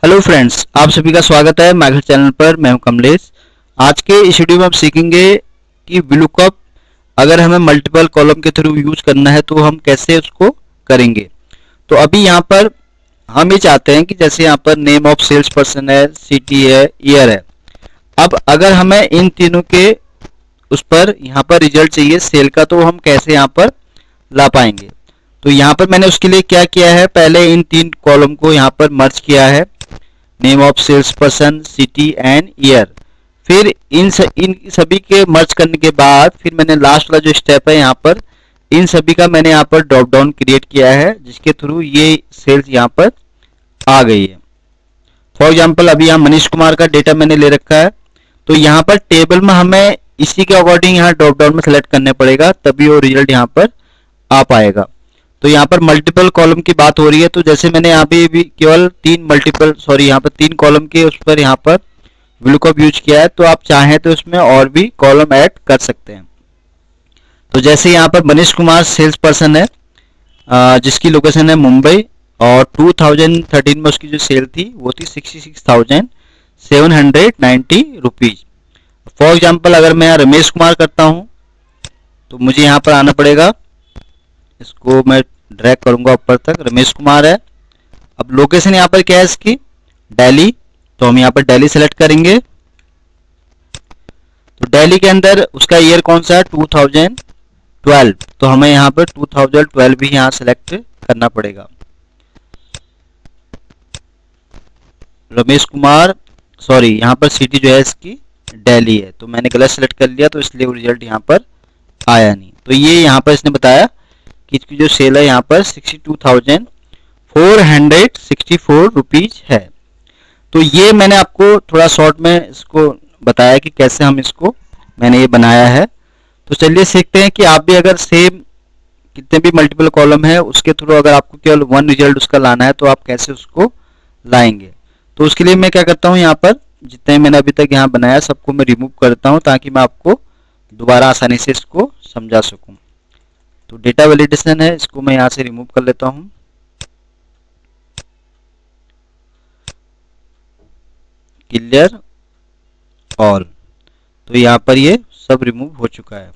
Hello friends, आप सभी का स्वागत है माइक्रो चैनल पर। मैं हूं कमलेश। आज के इस वीडियो में हम सीखेंगे कि VLOOKUP अगर हमें मल्टीपल कॉलम के थ्रू यूज करना है तो हम कैसे उसको करेंगे। तो अभी यहाँ पर हम ये चाहते हैं कि जैसे यहाँ पर नेम ऑफ सेल्स पर्सन है, सिटी है, ईयर है। अब अगर हमें इन तीनों के उस पर यहाँ पर रिजल्ट चाहिए सेल का, तो हम कैसे यहाँ पर ला पाएंगे। तो यहाँ पर मैंने उसके लिए क्या किया है, पहले इन तीन कॉलम को यहाँ पर मर्ज किया है, name of sales person, city and year. फिर इन सभी के मर्ज करने के बाद फिर मैंने लास्ट वाला जो स्टेप है यहाँ पर इन सभी का मैंने यहाँ पर ड्रॉप डाउन क्रिएट किया है, जिसके थ्रू ये सेल्स यहाँ पर आ गई है। फॉर एग्जाम्पल अभी यहाँ मनीष कुमार का डेटा मैंने ले रखा है, तो यहाँ पर टेबल में हमें इसी के अकॉर्डिंग यहाँ ड्रॉप डाउन में सेलेक्ट करने पड़ेगा, तभी वो रिजल्ट यहाँ पर आ पाएगा। तो यहाँ पर मल्टीपल कॉलम की बात हो रही है, तो जैसे मैंने यहाँ पे भी केवल यहाँ पर तीन कॉलम के उस पर यहाँ पर VLOOKUP यूज किया है, तो आप चाहें तो इसमें और भी कॉलम ऐड कर सकते हैं। तो जैसे यहाँ पर मनीष कुमार सेल्स पर्सन है, जिसकी लोकेशन है मुंबई, और 2013 में उसकी जो सेल थी वो थी 66,790 रुपीज। फॉर एग्जाम्पल अगर मैं रमेश कुमार करता हूँ तो मुझे यहाँ पर आना पड़ेगा, इसको मैं ड्रैग करूंगा ऊपर तक। रमेश कुमार है। अब लोकेशन यहाँ पर क्या है इसकी, दिल्ली, तो हम यहाँ पर दिल्ली सेलेक्ट करेंगे। तो दिल्ली के अंदर उसका ईयर कौन सा है, 2012, तो हमें यहाँ पर 2012 भी यहाँ सेलेक्ट करना पड़ेगा। रमेश कुमार, सॉरी, यहाँ पर सिटी जो है इसकी दिल्ली है, तो मैंने गलत सेलेक्ट कर लिया, तो इसलिए वो रिजल्ट यहाँ पर आया नहीं। तो ये यहाँ पर इसने बताया कि इसकी जो सेल है यहाँ पर 62,464 रुपीज है। तो ये मैंने आपको थोड़ा शॉर्ट में इसको बताया कि कैसे हम इसको मैंने ये बनाया है। तो चलिए सीखते हैं कि आप भी अगर सेम कितने भी मल्टीपल कॉलम है उसके थ्रू अगर आपको केवल वन रिजल्ट उसका लाना है तो आप कैसे उसको लाएंगे। तो उसके लिए मैं क्या करता हूँ, यहाँ पर जितने मैंने अभी तक यहाँ बनाया सबको मैं रिमूव करता हूँ, ताकि मैं आपको दोबारा आसानी से इसको समझा सकूँ। तो डेटा वैलिडेशन है, इसको मैं यहाँ से रिमूव कर लेता हूँ। क्लियर ऑल, तो यहाँ पर ये सब रिमूव हो चुका है।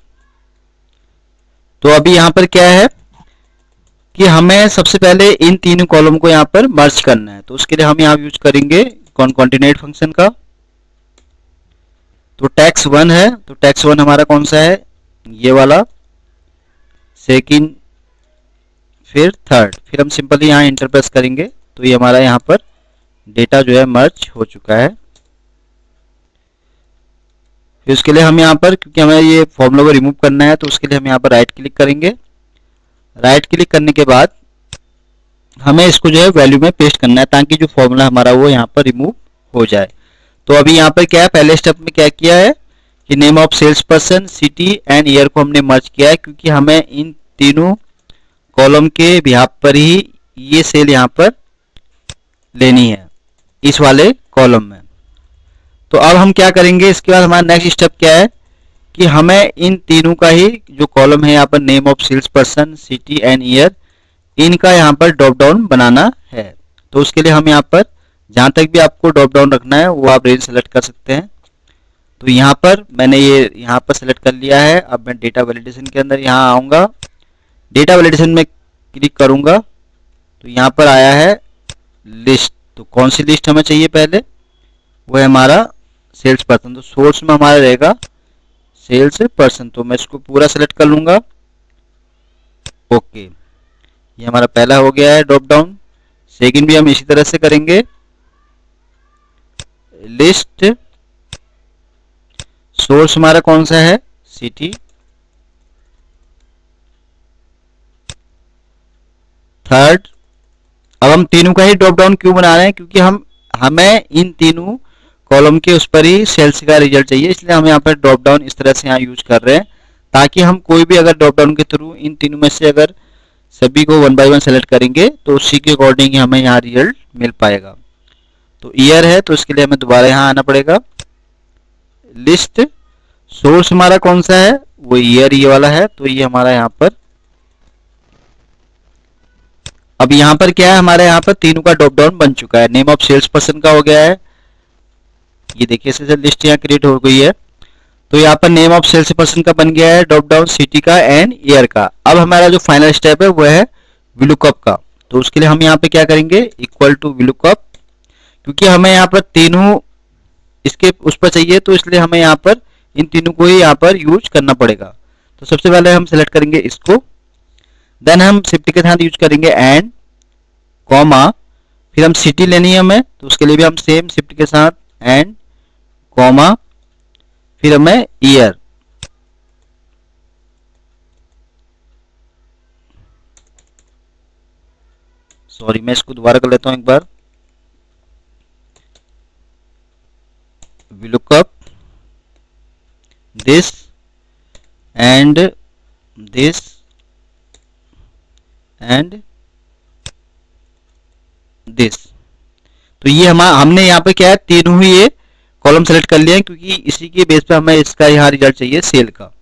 तो अभी यहाँ पर क्या है कि हमें सबसे पहले इन तीनों कॉलम को यहाँ पर मर्ज करना है। तो उसके लिए हम यहाँ यूज करेंगे कॉन्केटिनेट फंक्शन का। तो टैक्स 1 है, तो टैक्स 1 हमारा कौन सा है, ये वाला, सेकंड, फिर थर्ड, फिर हम सिंपली यहाँ इंटर प्रेस करेंगे, तो ये हमारा यहाँ पर डेटा जो है मर्ज हो चुका है। फिर उसके लिए हम यहाँ पर, क्योंकि हमें ये फॉर्मूला को रिमूव करना है, तो उसके लिए हम यहाँ पर राइट क्लिक करेंगे। राइट क्लिक करने के बाद हमें इसको जो है वैल्यू में पेस्ट करना है, ताकि जो फॉर्मूला हमारा वो यहाँ पर रिमूव हो जाए। तो अभी यहाँ पर क्या है, पहले स्टेप में क्या किया है कि name of sales person, city and year को हमने मर्ज किया है, क्योंकि हमें इन तीनों कॉलम के बिहाफ पर ही ये सेल यहाँ पर लेनी है, इस वाले कॉलम में। तो अब हम क्या करेंगे, इसके बाद हमारा नेक्स्ट स्टेप क्या है कि हमें इन तीनों का ही जो कॉलम है यहाँ पर name of sales person, city and year, इनका यहाँ पर ड्रॉप डाउन बनाना है। तो उसके लिए हम यहाँ पर जहाँ तक भी आपको ड्रॉप डाउन रखना है वो आप रेंज सेलेक्ट कर सकते हैं। तो यहाँ पर मैंने ये यहाँ पर सेलेक्ट कर लिया है। अब मैं डेटा वैलिडेशन के अंदर यहाँ आऊँगा, डेटा वैलिडेशन में क्लिक करूँगा, तो यहाँ पर आया है लिस्ट। तो कौन सी लिस्ट हमें चाहिए, पहले वो है हमारा सेल्स पर्सन, तो सोर्स में हमारा रहेगा सेल्स पर्सन, तो मैं इसको पूरा सेलेक्ट कर लूँगा। ओके, ये हमारा पहला हो गया है ड्रॉप डाउन। सेकंड भी हम इसी तरह से करेंगे, लिस्ट, सोर्स हमारा कौन सा है, सिटी, थर्ड। अब हम तीनों का ही ड्रॉप डाउन क्यों बना रहे हैं, क्योंकि हमें इन तीनों कॉलम के उस पर ही सेल्स का रिजल्ट चाहिए, इसलिए हम यहाँ पर ड्रॉप डाउन इस तरह से यहाँ यूज कर रहे हैं, ताकि हम कोई भी अगर ड्रॉप डाउन के थ्रू इन तीनों में से अगर सभी को वन बाय वन सेलेक्ट करेंगे तो उसी के अकॉर्डिंग ही हमें यहाँ रिजल्ट मिल पाएगा। तो ईयर है, तो इसके लिए हमें दोबारा यहाँ आना पड़ेगा, लिस्ट, सोर्स हमारा कौन सा है, वो ईयर ये वाला है, तो ये हमारा यहाँ पर अब यहाँ पर क्या है, हमारे यहाँ पर तीनों का ड्रॉप डाउन बन चुका है। नेम ऑफ सेल्स पर्सन का हो गया है, ये देखिए इससे लिस्ट यहाँ क्रिएट हो गई है। तो यहाँ पर नेम ऑफ सेल्स पर्सन का बन गया है ड्रॉप डाउन, सिटी का एंड ईयर का। अब हमारा जो फाइनल स्टेप है वो है VLOOKUP का। तो उसके लिए हम यहाँ पे क्या करेंगे, इक्वल टू VLOOKUP, क्योंकि हमें यहाँ पर तीनों इसके उस पर चाहिए, तो इसलिए हमें यहाँ पर इन तीनों को ही यहाँ पर यूज करना पड़ेगा। तो सबसे पहले हम सेलेक्ट करेंगे इसको, देन हम सिफ्ट के साथ यूज करेंगे एंड कॉमा, फिर हम सिटी लेनी है हमें, तो उसके लिए भी हम सेम शिफ्ट के साथ एंड कॉमा, फिर हमें ईयर, सॉरी मैं इसको दोबारा कर लेता हूं एक बार, VLOOKUP this and this and this. तो ये हमने यहाँ पे क्या है, तीनों ही ये कॉलम सेलेक्ट कर लिया है, क्योंकि इसी के बेस पे हमें इसका यहाँ रिजल्ट चाहिए सेल का।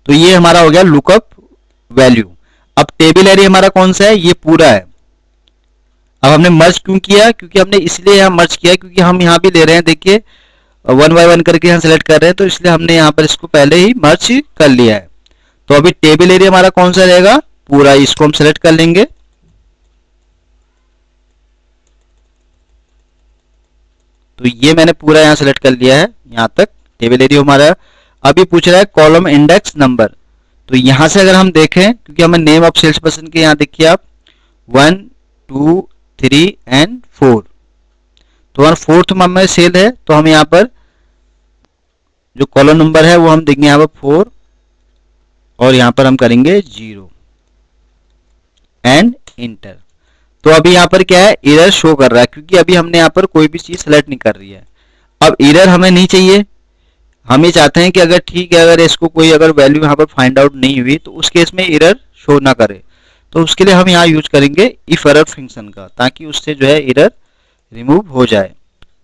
तो ये हमारा हो गया लुकअप वैल्यू। अब टेबल एरिया हमारा कौन सा है, ये पूरा है। अब हमने मर्ज क्यों किया, क्योंकि हमने इसलिए यहाँ मर्ज किया क्योंकि हम यहाँ भी ले रहे हैं, देखिए 1 बाय 1 करके यहाँ सेलेक्ट कर रहे हैं, तो इसलिए हमने यहाँ पर इसको पहले ही मर्ज कर लिया है। तो अभी टेबल एरिया हमारा कौन सा रहेगा, पूरा, इसको हम सेलेक्ट कर लेंगे। तो ये मैंने पूरा यहाँ सेलेक्ट कर लिया है, यहाँ तक टेबल एरिया हमारा। अभी पूछ रहा है कॉलम इंडेक्स नंबर, तो यहाँ से अगर हम देखें, क्योंकि हमें नेम ऑफ सेल्स पर्सन के यहाँ देखिए आप 1 2 3 एंड 4, तो हमारा 4th में सेल है, तो हम यहाँ पर जो कॉलम नंबर है वो हम देंगे यहाँ पर 4, और यहाँ पर हम करेंगे 0 एंड इंटर। तो अभी यहाँ पर क्या है, एरर शो कर रहा है, क्योंकि अभी हमने यहाँ पर कोई भी चीज सेलेक्ट नहीं कर रही है। अब एरर हमें नहीं चाहिए, हम ये चाहते हैं कि अगर ठीक है, अगर इसको कोई अगर वैल्यू यहाँ पर फाइंड आउट नहीं हुई तो उस केस में एरर शो ना करे। तो उसके लिए हम यहाँ यूज करेंगे इफ एरर फंक्शन का, ताकि उससे जो है एरर रिमूव हो जाए।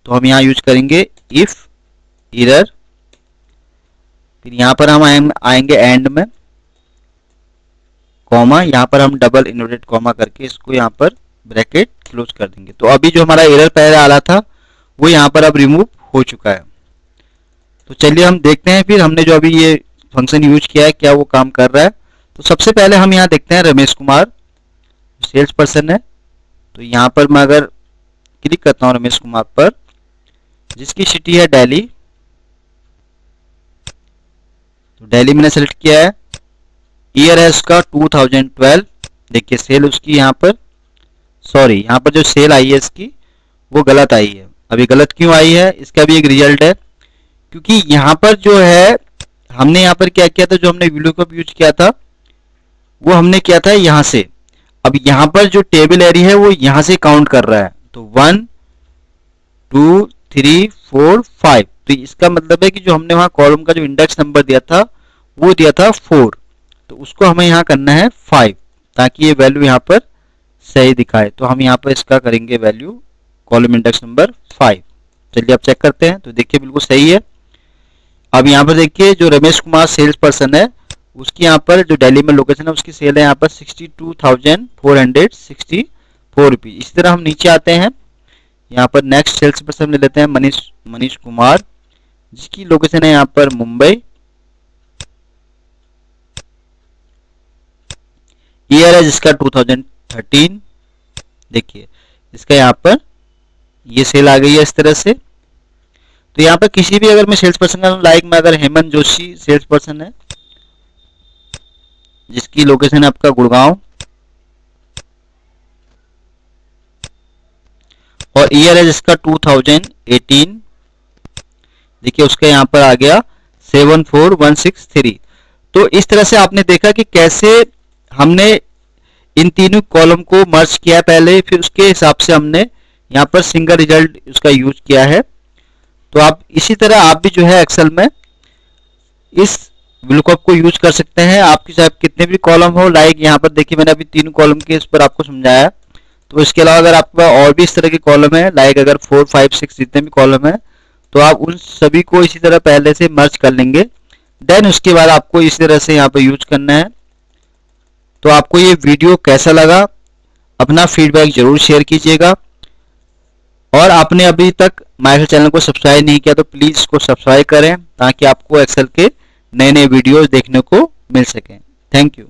तो हम यहाँ यूज करेंगे इफ एरर, फिर यहाँ पर हम आएंगे एंड में कॉमा, यहाँ पर हम डबल इन्वर्टेड कॉमा करके इसको यहाँ पर ब्रैकेट क्लोज कर देंगे। तो अभी जो हमारा एरर पहले आ रहा था वो यहाँ पर अब रिमूव हो चुका है। तो चलिए हम देखते हैं फिर हमने जो अभी ये फंक्शन यूज किया है क्या वो काम कर रहा है। तो सबसे पहले हम यहाँ देखते हैं रमेश कुमार सेल्स पर्सन है। तो यहाँ पर मैं अगर क्लिक करता हूँ रमेश कुमार पर, जिसकी सिटी है दिल्ली, तो दिल्ली मैंने सेलेक्ट किया है। ईयर है उसका 2012, देखिए सेल उसकी यहाँ पर, सॉरी यहाँ पर जो सेल आई है इसकी वो गलत आई है। अभी गलत क्यों आई है, इसका भी एक रिजल्ट है, क्योंकि यहाँ पर जो है हमने यहाँ पर क्या किया था, जो हमने VLOOKUP यूज किया था वो हमने किया था यहाँ से। अब यहाँ पर जो टेबल एरिया है वो यहाँ से काउंट कर रहा है, तो 1 2 3 4 5, तो इसका मतलब है कि जो हमने वहाँ कॉलम का जो इंडेक्स नंबर दिया था वो दिया था 4, तो उसको हमें यहाँ करना है 5, ताकि ये वैल्यू यहाँ पर सही दिखाए। तो हम यहाँ पर इसका करेंगे वैल्यू कॉलम इंडेक्स नंबर 5। चलिए अब चेक करते हैं, तो देखिए बिल्कुल सही है। अब यहाँ पर देखिए जो रमेश कुमार सेल्स पर्सन है उसकी यहाँ पर जो दिल्ली में लोकेशन है उसकी सेल है यहाँ पर 62,464 रुपीज। इसी तरह हम नीचे आते हैं, यहाँ पर नेक्स्ट सेल्स पर्सन ले लेते हैं मनीष कुमार, जिसकी लोकेशन है यहाँ पर मुंबई। ईयर है जिसका 2013, देखिए इसका यहाँ पर ये सेल आ गई है इस तरह से। तो यहाँ पर किसी भी अगर मैं सेल्स पर्सन का लाइक मैं अगर हेमंत जोशी सेल्स पर्सन है जिसकी लोकेशन है आपका गुड़गांव, और ईयर है जिसका 2018, देखिए उसका यहाँ पर आ गया 74163। तो इस तरह से आपने देखा कि कैसे हमने इन तीनों कॉलम को मर्ज किया पहले, फिर उसके हिसाब से हमने यहाँ पर सिंगल रिजल्ट उसका यूज किया है। तो आप इसी तरह आप भी जो है एक्सेल में इस VLOOKUP को यूज कर सकते हैं। आपके चाहे कितने भी कॉलम हो, लाइक यहाँ पर देखिए मैंने अभी तीनों कॉलम के इस पर आपको समझाया। तो इसके अलावा अगर आपका और भी इस तरह के कॉलम है, लाइक अगर 4 5 6 जितने भी कॉलम है, तो आप उन सभी को इसी तरह पहले से मर्ज कर लेंगे, देन उसके बाद आपको इसी तरह से यहाँ पर यूज करना है। तो आपको ये वीडियो कैसा लगा, अपना फीडबैक जरूर शेयर कीजिएगा। और आपने अभी तक माय चैनल को सब्सक्राइब नहीं किया तो प्लीज़ इसको सब्सक्राइब करें ताकि आपको एक्सेल के नए नए वीडियोस देखने को मिल सकें। Thank you.